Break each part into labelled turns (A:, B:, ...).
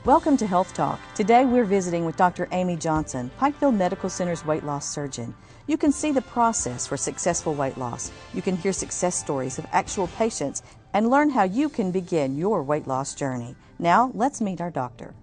A: Welcome to Health Talk. Today we're visiting with Dr. Amy Johnson, Pikeville Medical Center's weight loss surgeon. You can see the process for successful weight loss. You can hear success stories of actual patients and learn how you can begin your weight loss journey. Now, let's meet our doctor.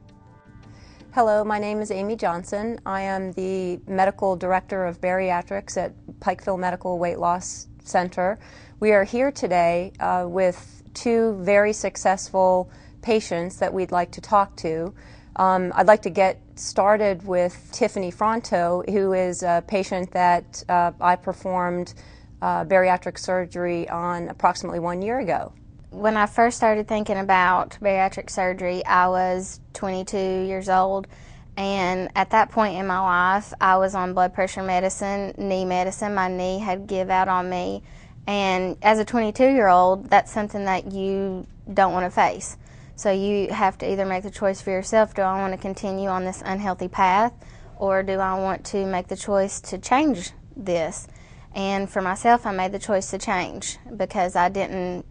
B: Hello, my name is Amy Johnson. I am the Medical Director of Bariatrics at Pikeville Medical Weight Loss Center. We are here today with two very successful patients that we'd like to talk to. I'd like to get started with Tiffany Fronto, who is a patient that I performed bariatric surgery on approximately 1 year ago.
C: When I first started thinking about bariatric surgery, I was 22 years old, and at that point in my life, I was on blood pressure medicine, knee medicine. My knee had give out on me, and as a 22-year-old, that's something that you don't want to face. So you have to either make the choice for yourself: do I want to continue on this unhealthy path, or do I want to make the choice to change this? And for myself, I made the choice to change because I didn't,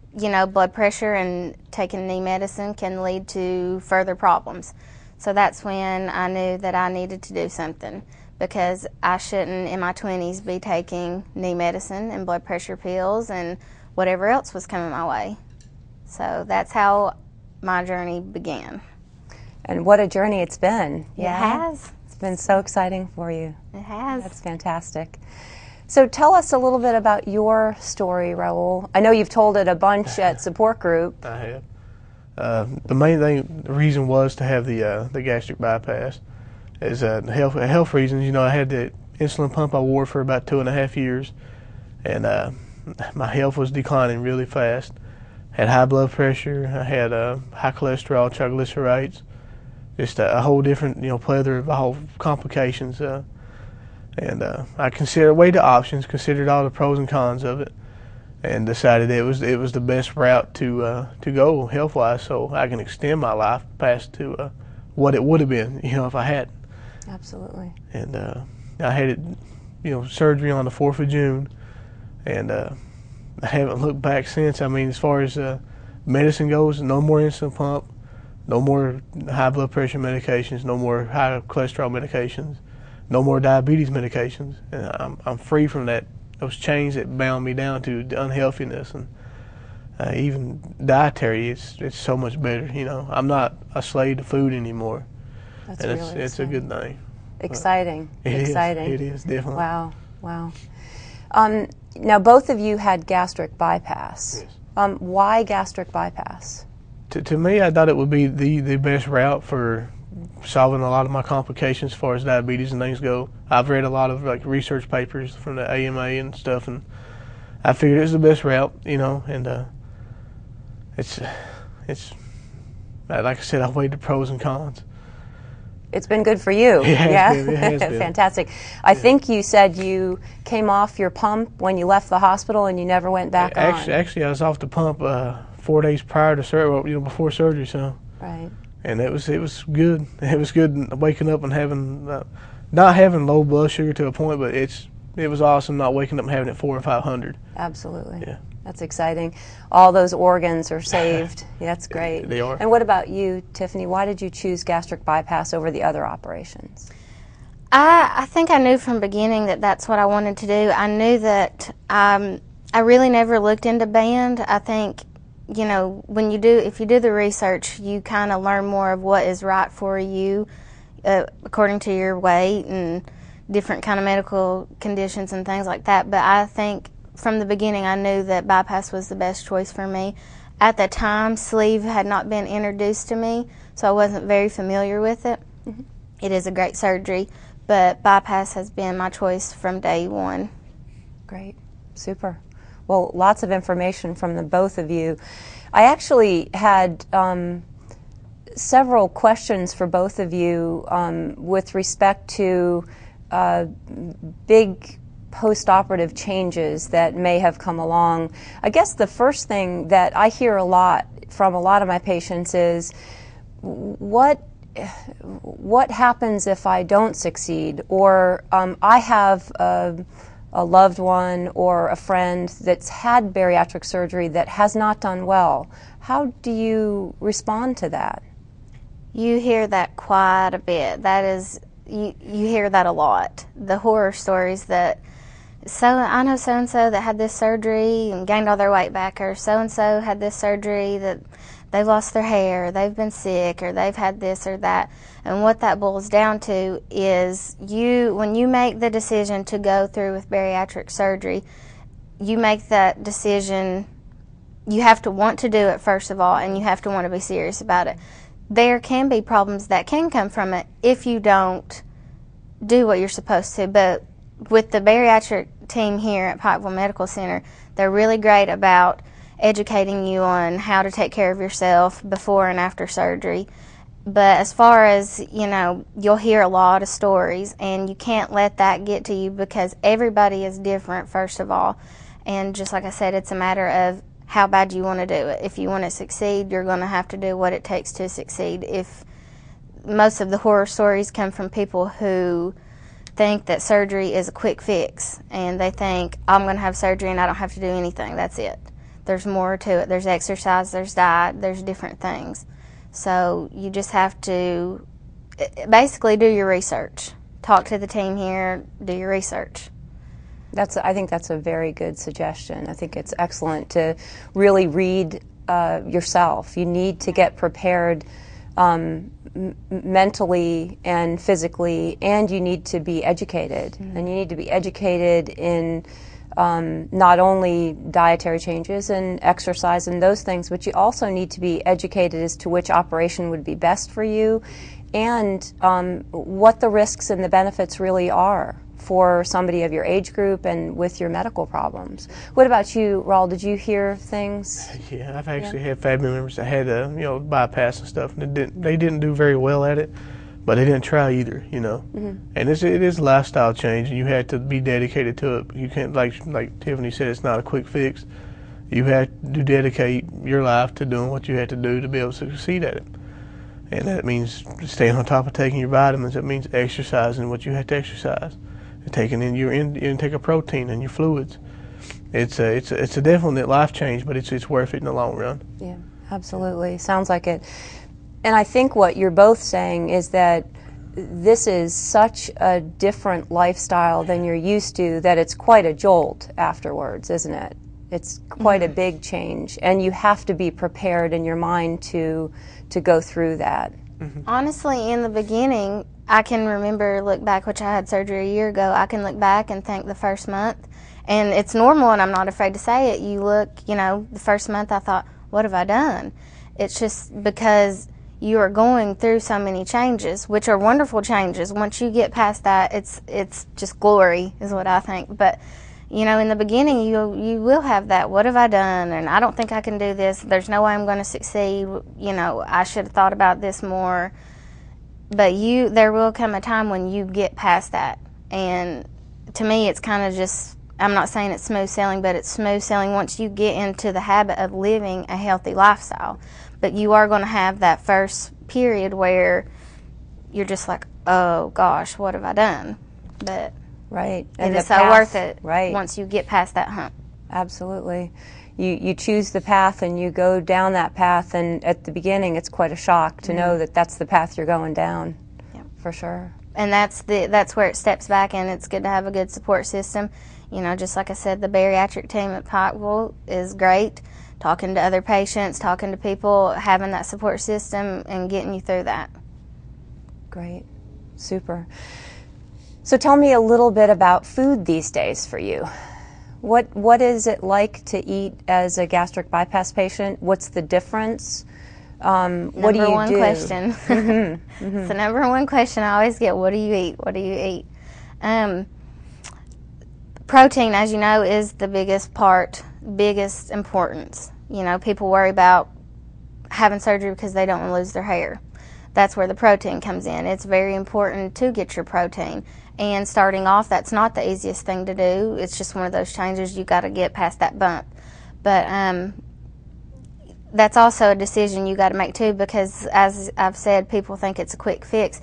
C: blood pressure and taking knee medicine can lead to further problems. So that's when I knew that I needed to do something, because I shouldn't in my 20s be taking knee medicine and blood pressure pills and whatever else was coming my way. So that's how my journey began.
B: And what a journey it's been.
C: Yeah. It has.
B: It's been so exciting for you.
C: It has.
B: That's fantastic. So tell us a little bit about your story, Raul. I know you've told it a bunch at support group.
D: I have. The main thing, the reason was to have the gastric bypass. Is health reasons. I had the insulin pump I wore for about 2.5 years, and my health was declining really fast. Had high blood pressure. I had high cholesterol, triglycerides, just a whole different plethora of whole complications. And I weighed the options, considered all the pros and cons of it, and decided it was the best route to go health-wise, so I can extend my life past to what it would have been, if I hadn't.
B: Absolutely.
D: And I had it, surgery on the 4th of June, and I haven't looked back since. I mean, as far as medicine goes, no more insulin pump, no more high blood pressure medications, no more high cholesterol medications, no more diabetes medications. And I'm free from those chains that bound me down to the unhealthiness, and even dietary. It's so much better. I'm not a slave to food anymore.
B: That's
D: and
B: really
D: it's a good thing.
B: Exciting.
D: It is definitely.
B: Wow. Now, both of you had gastric bypass.
D: Yes.
B: Why gastric bypass?
D: To me, I thought it would be the best route for solving a lot of my complications as far as diabetes and things go. I've read a lot of research papers from the AMA and stuff, and I figured it was the best route, and it's like I said, I weighed the pros and cons.
B: It's been good for you.
D: It has been.
B: Fantastic. I think you said you came off your pump when you left the hospital and you never went back on.
D: Actually, I was off the pump 4 days prior to surgery, before surgery, so.
B: Right.
D: And it was good. It was good waking up and having not having low blood sugar to a point, but it was awesome not waking up and having it 400 or 500.
B: Absolutely.
D: Yeah.
B: That's exciting. All those organs are saved. That's great.
D: They are.
B: And what about you, Tiffany? Why did you choose gastric bypass over the other operations?
C: I think I knew from the beginning that that's what I wanted to do. I knew that I really never looked into band. I think, if you do the research, you kind of learn more of what is right for you according to your weight and different kind of medical conditions and things like that. But I think from the beginning I knew that bypass was the best choice for me. At the time, sleeve had not been introduced to me, so I wasn't very familiar with it. Mm-hmm. It is a great surgery, but bypass has been my choice from day one.
B: Great. Super. Well, lots of information from the both of you. I actually had several questions for both of you with respect to big post-operative changes that may have come along. I guess the first thing that I hear a lot from a lot of my patients is, what happens if I don't succeed? Or I have a loved one or a friend that's had bariatric surgery that has not done well. How do you respond to that?
C: You hear that quite a bit. That is, you hear that a lot. The horror stories that, I know so-and-so that had this surgery and gained all their weight back, or so-and-so had this surgery that they've lost their hair, or they've been sick, or they've had this or that. And what that boils down to is when you make the decision to go through with bariatric surgery, you make that decision, you have to want to do it first of all, and you have to want to be serious about it. There can be problems that can come from it if you don't do what you're supposed to, but with the bariatric team here at Pikeville Medical Center, they're really great about educating you on how to take care of yourself before and after surgery. But as far as, you'll hear a lot of stories, and you can't let that get to you because everybody is different, first of all. And just like I said, it's a matter of how bad you want to do it. If you want to succeed, you're going to have to do what it takes to succeed. If most of the horror stories come from people who think that surgery is a quick fix, and they think, I'm going to have surgery and I don't have to do anything, that's it. There's more to it. There's exercise, there's diet, there's different things. So you just have to basically do your research. Talk to the team here, do your research.
B: I think that's a very good suggestion. I think it's excellent to really read yourself. You need to get prepared mentally and physically, and you need to be educated. Mm-hmm. And you need to be educated in not only dietary changes and exercise and those things, but you also need to be educated as to which operation would be best for you, and what the risks and the benefits really are for somebody of your age group and with your medical problems. What about you, Raul? Did you hear things?
D: Yeah, I've actually had family members that had bypass and stuff, and they didn't do very well at it, but they didn't try either, Mm-hmm. And it is a lifestyle change, and you have to be dedicated to it. You can't, like Tiffany said, it's not a quick fix. You have to dedicate your life to doing what you have to do to be able to succeed at it. And that means staying on top of taking your vitamins. It means exercising what you have to exercise. Taking in your intake of protein and your fluids. It's a definite life change, but it's worth it in the long run.
B: Yeah, absolutely. Sounds like it. And I think what you're both saying is that this is such a different lifestyle than you're used to that it's quite a jolt afterwards, isn't it? It's quite a big change, and you have to be prepared in your mind to go through that.
C: Mm-hmm. Honestly, in the beginning, I can look back, which I had surgery a year ago, I can look back and think the first month, and it's normal, and I'm not afraid to say it. You look, the first month I thought, what have I done? It's just because you are going through so many changes, which are wonderful changes. Once you get past that, it's just glory, is what I think. But, in the beginning, you will have that, what have I done? And I don't think I can do this. There's no way I'm going to succeed. I should have thought about this more. But there will come a time when you get past that. And to me, it's kind of just, I'm not saying it's smooth sailing, but it's smooth sailing once you get into the habit of living a healthy lifestyle. But you are going to have that first period where you're just like, oh gosh, what have I done? But
B: right.
C: And it's so worth it once you get past that hump.
B: Absolutely. You choose the path and you go down that path, and at the beginning it's quite a shock to know that that's the path you're going down.
C: Yep.
B: For sure.
C: And that's where it steps back, and it's good to have a good support system. Just like I said, the bariatric team at Pikeville is great. Talking to other patients, talking to people, having that support system and getting you through that.
B: Great. Super. So tell me a little bit about food these days for you. What is it like to eat as a gastric bypass patient? What's the difference? What do you do?
C: Number one question. Mm-hmm. Mm-hmm. It's the number one question I always get. What do you eat? What do you eat? Protein, as you know, is the biggest importance. People worry about having surgery because they don't want to lose their hair. That's where the protein comes in. It's very important to get your protein. And starting off, that's not the easiest thing to do. It's just one of those changes you got to get past that bump. But that's also a decision you got to make too, because as I've said, people think it's a quick fix.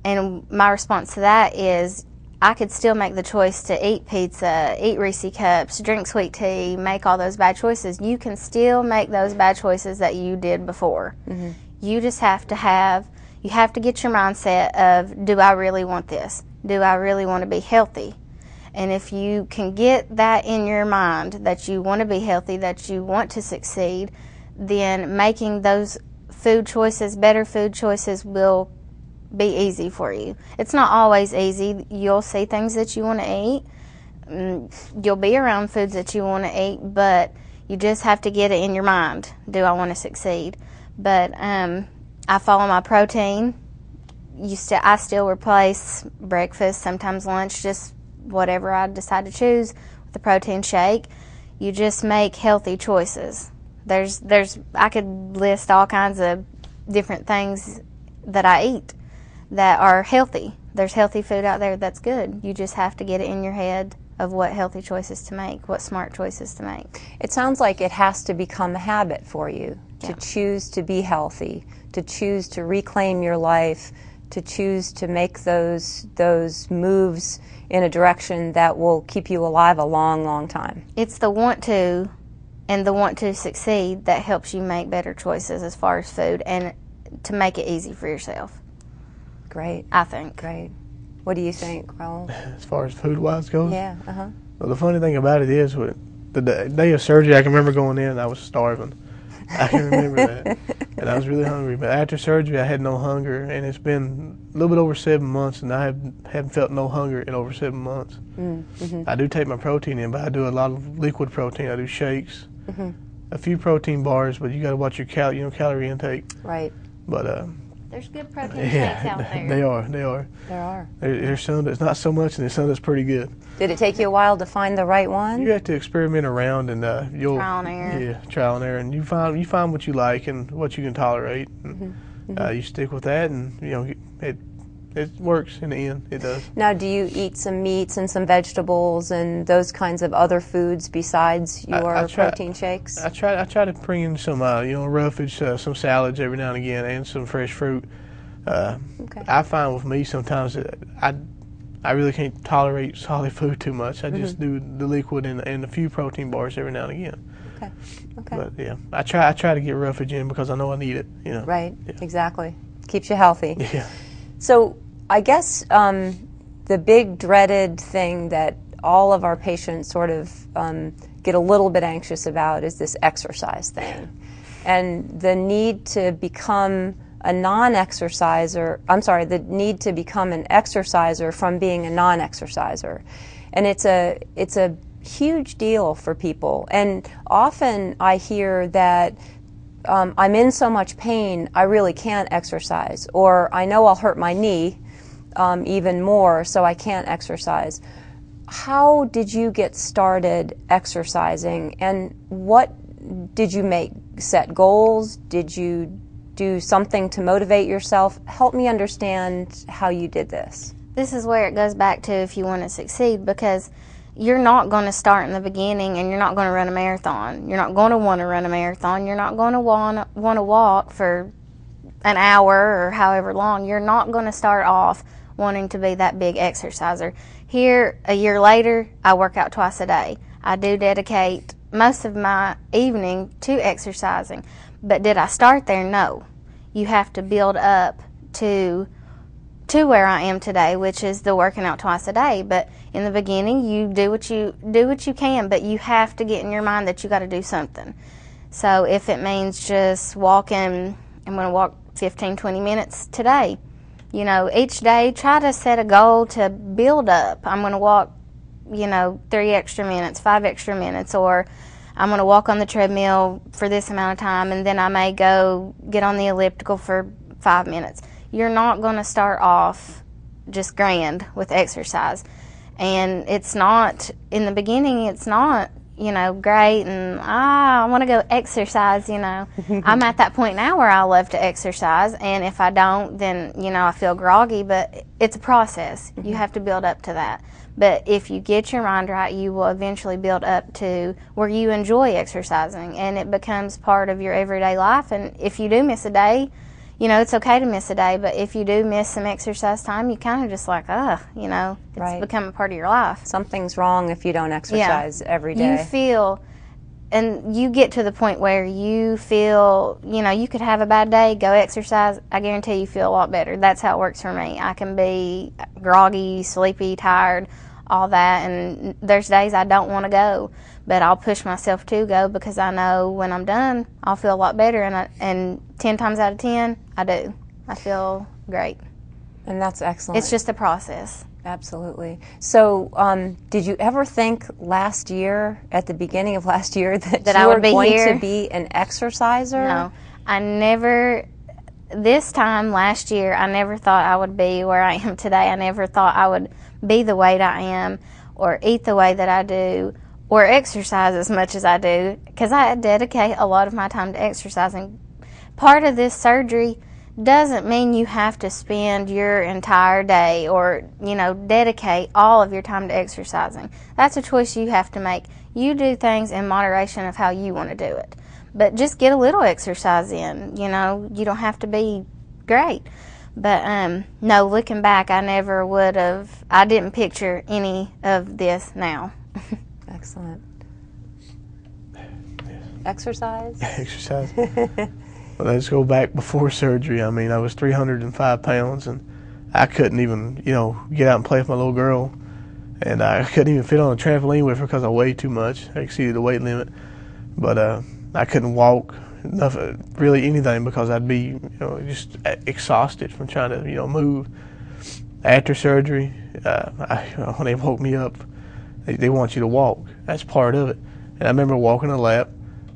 C: And my response to that is, I could still make the choice to eat pizza, eat Reese cups, drink sweet tea, make all those bad choices. You can still make those bad choices that you did before. Mm-hmm. You just have to have You have to get your mindset of, do I really want this? Do I really want to be healthy? And if you can get that in your mind, that you want to be healthy, that you want to succeed, then making those food choices, better food choices, will be easy for you. It's not always easy. You'll see things that you want to eat. You'll be around foods that you want to eat, but you just have to get it in your mind. Do I want to succeed? But I follow my protein. I still replace breakfast, sometimes lunch, just whatever I decide to choose with a protein shake. You just make healthy choices. I could list all kinds of different things that I eat that are healthy. There's healthy food out there that's good. You just have to get it in your head of what healthy choices to make, what smart choices to make.
B: It sounds like it has to become a habit for you to choose to be healthy, to choose to reclaim your life, to choose to make those moves in a direction that will keep you alive a long, long time.
C: It's the want to and the want to succeed that helps you make better choices as far as food, and to make it easy for yourself.
B: Great.
C: I think.
B: Great. What do you think, Raul?
D: As far as food-wise goes?
B: Yeah,
D: Well, the funny thing about it is, with the day of surgery, I can remember going in and I was starving. I can remember that. And I was really hungry. But after surgery, I had no hunger. And it's been a little bit over 7 months, and I haven't felt no hunger in over 7 months. Mm-hmm. I do take my protein in, but I do a lot of liquid protein. I do shakes, a few protein bars, but you got to watch your calorie intake.
B: Right.
D: But
C: there's good protein shakes out there.
D: They are.
B: There are.
D: There's some that's not so much, and there's some that's pretty good.
B: Did it take you a while to find the right one?
D: You have to experiment around, and you'll
C: trial and error.
D: Yeah, trial and error, and you find what you like and what you can tolerate. And, you stick with that, and it works in the end. It does.
B: Now, do you eat some meats and some vegetables and those kinds of other foods besides your protein shakes? I try
D: to bring in some roughage, some salads every now and again, and some fresh fruit. Okay. I find with me sometimes that I really can't tolerate solid food too much. I just do the liquid and a few protein bars every now and again. Okay. But yeah, I try to get roughage in because I know I need it.
B: Right. Yeah. Exactly. Keeps you healthy.
D: Yeah.
B: So I guess the big dreaded thing that all of our patients sort of get a little bit anxious about is this exercise thing, and the need to become a non-exerciser. The need to become an exerciser from being a non-exerciser, and it's a huge deal for people. And often I hear that I'm in so much pain I really can't exercise, or I know I'll hurt my knee even more, so I can't exercise. How did you get started exercising, and what did you set goals? Did you do something to motivate yourself? Help me understand how you did this.
C: This is where it goes back to if you want to succeed, because you're not going to start in the beginning and you're not going to run a marathon. You're not going to want to run a marathon. You're not going to want to walk for an hour or however long. You're not going to start off wanting to be that big exerciser. Here, a year later, I work out twice a day. I do dedicate most of my evening to exercising. But did I start there? No. You have to build up to where I am today, which is the working out twice a day. But in the beginning, you do what you can, but you have to get in your mind that you got to do something. So if it means just walking, I'm going to walk 15, 20 minutes today. Each day, try to set a goal to build up. I'm going to walk, 3 extra minutes, 5 extra minutes, or I'm going to walk on the treadmill for this amount of time, and then I may go get on the elliptical for 5 minutes. You're not going to start off just grand with exercise. And it's not, in the beginning, it's not, great, and I want to go exercise, I'm at that point now where I love to exercise, and if I don't, then, I feel groggy, but it's a process. You have to build up to that. But if you get your mind right, you will eventually build up to where you enjoy exercising, and it becomes part of your everyday life. And if you do miss a day, it's okay to miss a day, but if you do miss some exercise time, you kind of just like, it's become a part of your life.
B: Something's wrong if you don't exercise every day.
C: You feel, and you get to the point where you feel, you could have a bad day, go exercise, I guarantee you feel a lot better. That's how it works for me. I can be groggy, sleepy, tired, all that, and there's days I don't want to go, but I'll push myself to go because I know when I'm done, I'll feel a lot better, and 10 times out of 10, I do. I feel great.
B: And that's excellent.
C: It's just a process.
B: Absolutely. So, did you ever think last year, at the beginning of last year, that you
C: I would
B: were
C: be
B: going
C: here?
B: to be an exerciser?
C: No, I never. This time last year, I never thought I would be where I am today. I never thought I would be the weight I am, or eat the way that I do, or exercise as much as I do, because I dedicate a lot of my time to exercising. Part of this surgery doesn't mean you have to spend your entire day or, dedicate all of your time to exercising. That's a choice you have to make. You do things in moderation of how you want to do it. But just get a little exercise in, you don't have to be great. But no, looking back, I never would have, I didn't picture any of this now.
B: Excellent. Exercise?
D: Exercise. Well, let's go back before surgery. I mean, I was 305 pounds, and I couldn't even, get out and play with my little girl. And I couldn't even fit on a trampoline with her because I weighed too much. I exceeded the weight limit. But I couldn't walk, really anything, because I'd be, just exhausted from trying to, move. After surgery, when they woke me up, they want you to walk. That's part of it. And I remember walking a lap.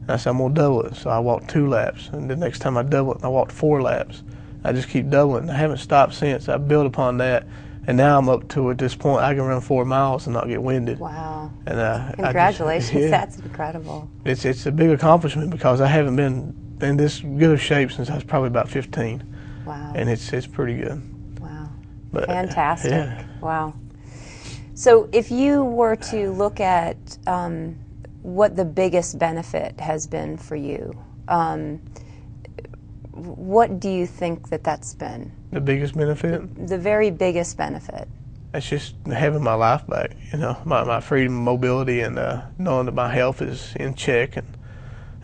D: I said, I'm going to double it. So I walked 2 laps. And the next time I double it, I walked 4 laps. I just keep doubling. I haven't stopped since. I built upon that. And now I'm up to, at this point, I can run 4 miles and not get winded.
B: Wow.
D: And
B: congratulations. That's incredible.
D: It's a big accomplishment because I haven't been in this good of shape since I was probably about 15.
B: Wow.
D: And it's pretty good.
B: Wow.
D: But,
B: fantastic.
D: Yeah.
B: Wow. So if you were to look at what the biggest benefit has been for you, what do you think that's been?
D: The biggest benefit?
B: The very biggest benefit.
D: It's just having my life back, my freedom and mobility, and knowing that my health is in check, and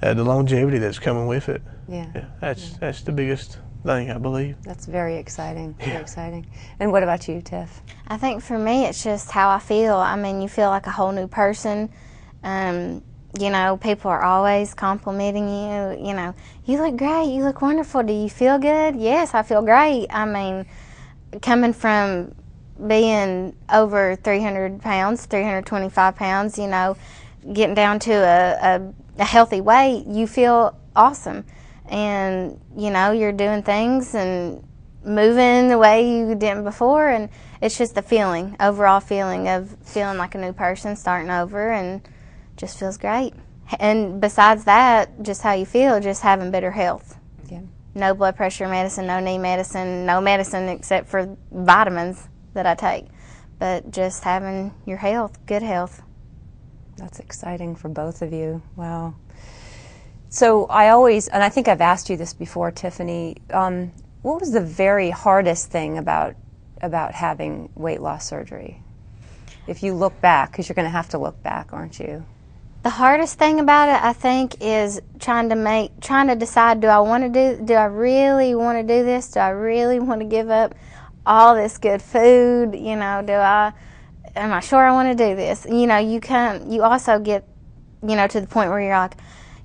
D: the longevity that's coming with it.
B: Yeah.
D: That's the biggest thing, I believe.
B: That's very exciting. Very exciting. And what about you, Tiff?
C: I think for me, it's just how I feel. I mean, you feel like a whole new person. People are always complimenting you. You look great, you look wonderful. Do you feel good? Yes, I feel great. I mean, coming from being over 300 pounds, 325 pounds, getting down to a healthy weight, you feel awesome. And, you're doing things and moving the way you didn't before, and it's just the overall feeling of feeling like a new person, starting over, and just feels great. And besides that, just how you feel, just having better health.
B: Yeah.
C: No blood pressure medicine, no knee medicine, no medicine except for vitamins that I take. But just having your health, good health.
B: That's exciting for both of you. Wow. So I always, and I think I've asked you this before, Tiffany, what was the very hardest thing about having weight loss surgery? If you look back, because you're going to have to look back, aren't you?
C: The hardest thing about it, I think, is trying to decide, do I really want to do this? Do I really want to give up all this good food? Am I sure I want to do this? You also get, to the point where you're like,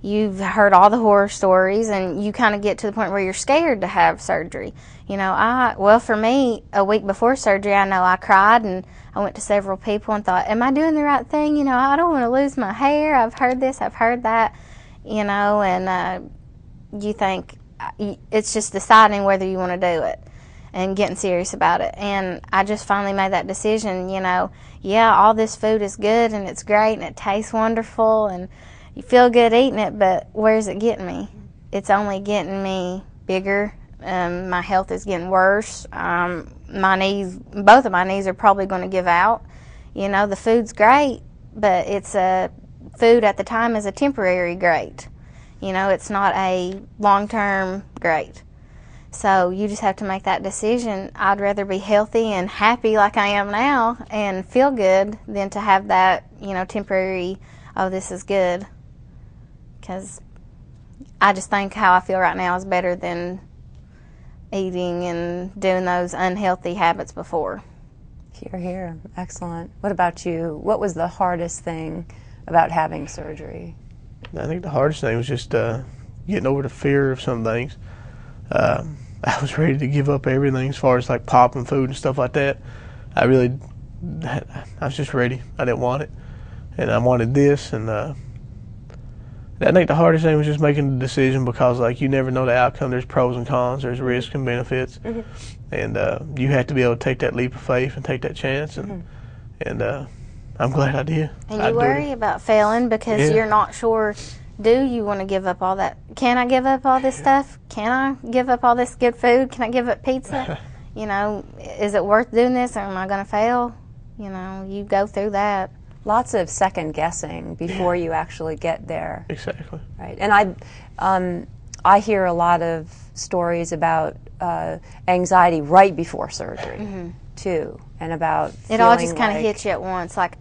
C: you've heard all the horror stories, and you kind of get to the point where you're scared to have surgery. For me, a week before surgery, I know I cried, and I went to several people and thought, am I doing the right thing? I don't want to lose my hair. I've heard this, I've heard that, and you think it's just deciding whether you want to do it and getting serious about it. And I just finally made that decision, all this food is good and it's great and it tastes wonderful and you feel good eating it, but where's it getting me? It's only getting me bigger. My health is getting worse. Both of my knees are probably going to give out. The food's great, but it's food at the time is a temporary great. It's not a long-term great. So you just have to make that decision. I'd rather be healthy and happy like I am now and feel good than to have that, temporary, oh, this is good. because I just think how I feel right now is better than eating and doing those unhealthy habits before.
B: Hear, hear. Excellent. What about you? What was the hardest thing about having surgery?
D: I think the hardest thing was just getting over the fear of some things. I was ready to give up everything as far as like popping food and stuff like that. I was just ready. I didn't want it, and I wanted this. And I think the hardest thing was just making the decision, because like you never know the outcome. There's pros and cons. There's risks and benefits, and you have to be able to take that leap of faith and take that chance. And I'm glad I did.
C: And you worry about failing because you're not sure. Do you want to give up all that? Can I give up all this stuff? Can I give up all this good food? Can I give up pizza? You know, is it worth doing this, or am I going to fail? You know, you go through that.
B: Lots of second guessing before you actually get there.
D: Exactly.
B: Right. And I hear a lot of stories about anxiety right before surgery, too, and about
C: it all just kind of hits you at once, like,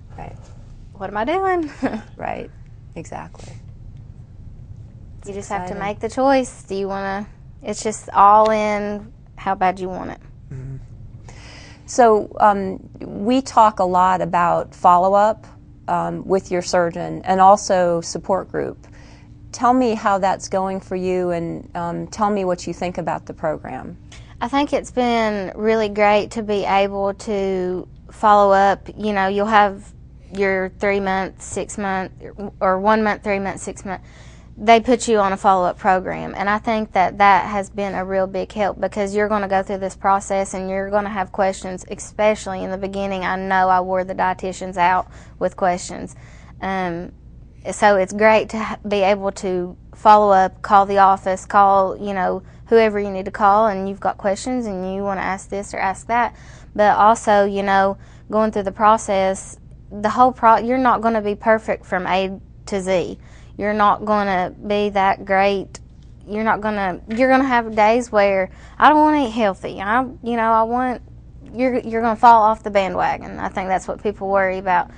C: what am I doing?
B: Right. Exactly.
C: You just have to make the choice. Do you want to? It's just all in how bad you want it.
B: So we talk a lot about follow-up with your surgeon and also support group. Tell me how that's going for you, and tell me what you think about the program.
C: I think it's been really great to be able to follow up. You know, you'll have your 3 month, 6 month, or 1 month, 3 month, 6 month. They put you on a follow-up program, and I think that that has been a real big help, because you're going to go through this process and you're going to have questions, especially in the beginning. I know I wore the dietitians out with questions. So it's great to be able to follow up, call the office, call, you know, whoever you need to call, and you've got questions and you want to ask this or ask that. But also, you know, going through the process, you're not going to be perfect from A to Z. You're not going to be that great. You're going to have days where I don't want to eat healthy. You're going to fall off the bandwagon. I think that's what people worry about.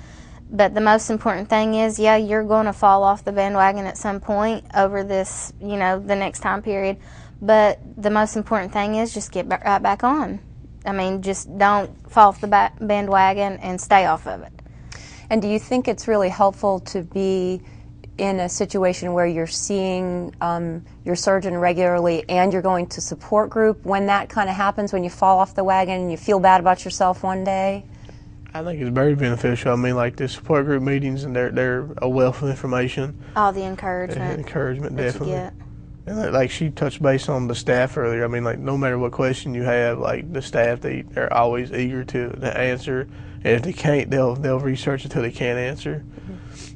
C: But the most important thing is, you're going to fall off the bandwagon at some point over this, you know, the next time period. But the most important thing is just get right back on. I mean, just don't fall off the bandwagon and stay off of it.
B: And do you think it's really helpful to be in a situation where you're seeing your surgeon regularly and you're going to support group when that kind of happens, when you fall off the wagon and you feel bad about yourself one day?
D: I think it's very beneficial. I mean, like the support group meetings, and they're a wealth of information.
C: All the encouragement.
D: Encouragement,
C: that
D: definitely.
C: You get.
D: And like she touched base on the staff earlier. I mean, like no matter what question you have, like the staff, they're always eager to answer. And if they can't, they'll research until they can't answer.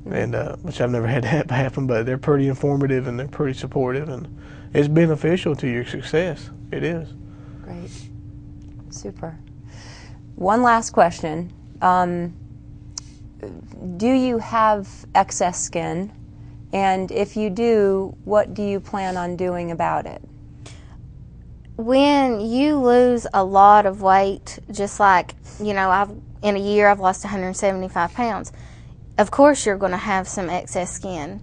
D: And which I've never had that happen, but they're pretty informative and they're pretty supportive, and it's beneficial to your success. It is.
B: Great. Super. One last question. Do you have excess skin? And if you do, what do you plan on doing about it?
C: When you lose a lot of weight, just like, you know, in a year I've lost 175 pounds. Of course you're going to have some excess skin.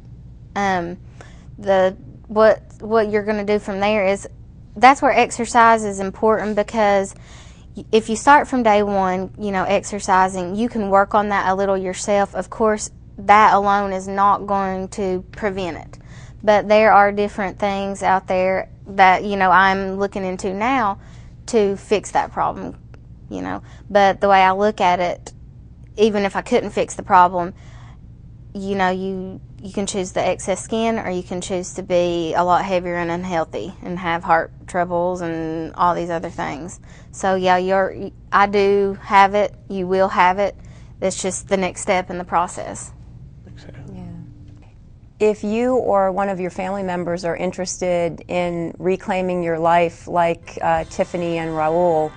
C: What you're going to do from there is, that's where exercise is important, because if you start from day one, you know, exercising, you can work on that a little yourself. Of course, that alone is not going to prevent it. But there are different things out there that, you know, I'm looking into now to fix that problem, you know. But the way I look at it, even if I couldn't fix the problem, you know, you can choose the excess skin, or you can choose to be a lot heavier and unhealthy and have heart troubles and all these other things. So I do have it. You will have it. That's just the next step in the process.
B: Yeah. If you or one of your family members are interested in reclaiming your life like Tiffany and Raul,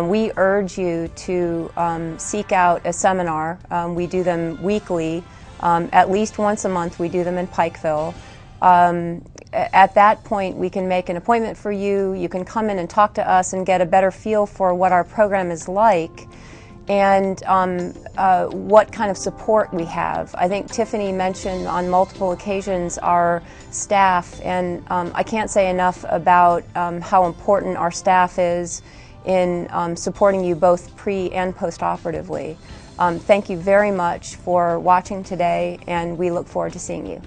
B: we urge you to seek out a seminar. We do them weekly. At least once a month we do them in Pikeville. At that point we can make an appointment for you. You can come in and talk to us and get a better feel for what our program is like. and what kind of support we have. I think Tiffany mentioned on multiple occasions our staff, and I can't say enough about how important our staff is in supporting you both pre and post-operatively. Thank you very much for watching today, and we look forward to seeing you.